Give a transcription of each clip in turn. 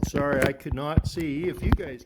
Sorry, I could not see if you guys.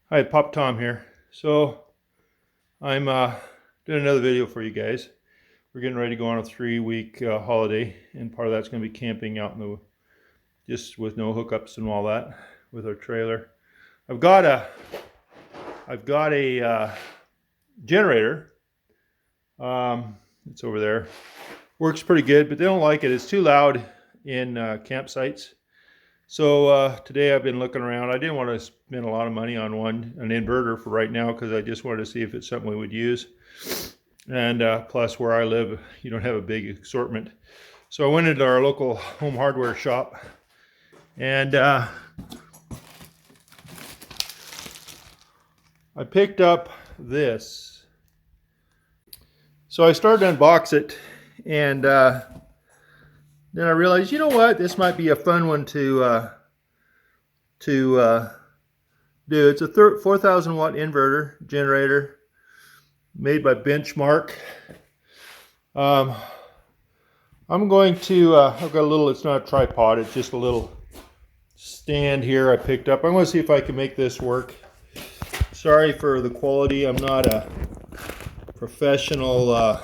Hi, Pop Tom here. So I'm doing another video for you guys. We're getting ready to go on a 3-week holiday, and part of that's going to be camping out in the just with no hookups and all that with our trailer. I've got a generator. It's over there. Works pretty good, but they don't like it. It's too loud in campsites. So today I've been looking around. I didn't want to spend a lot of money on an inverter for right now, because I just wanted to see if it's something we would use. And plus, where I live, you don't have a big assortment. So I went into our local home hardware shop, and I picked up this. So I started to unbox it, and then I realized, you know what, this might be a fun one to do. It's a 4,000 watt inverter generator made by Benchmark. I'm going to, I've got a little, it's not a tripod, it's just a little stand here I picked up. I'm going to see if I can make this work. Sorry for the quality, I'm not a professional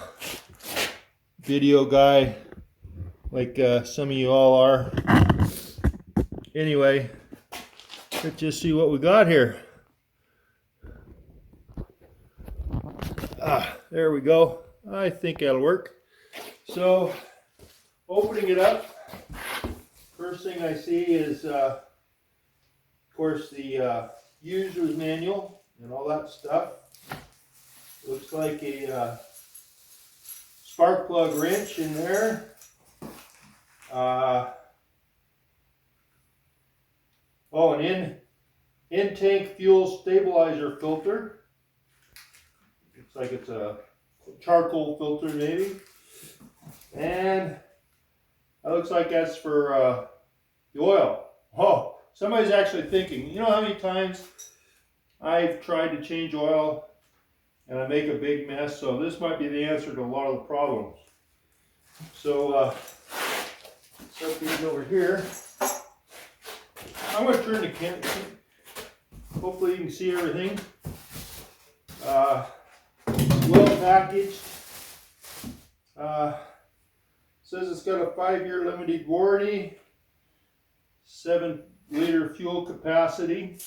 video guy like some of you all are. Anyway, let's just see what we got here. There we go. I think that'll work. So, opening it up, first thing I see is, of course, the user's manual and all that stuff. Looks like a spark plug wrench in there. An in-tank fuel stabilizer filter. Looks like it's a charcoal filter maybe. And that looks like that's for the oil. Oh, somebody's actually thinking, you know how many times I've tried to change oil and I make a big mess? So this might be the answer to a lot of the problems. So set these over here. I'm going to turn the camera. Hopefully you can see everything. Well packaged. Says it's got a 5-year limited warranty. 7-liter fuel capacity.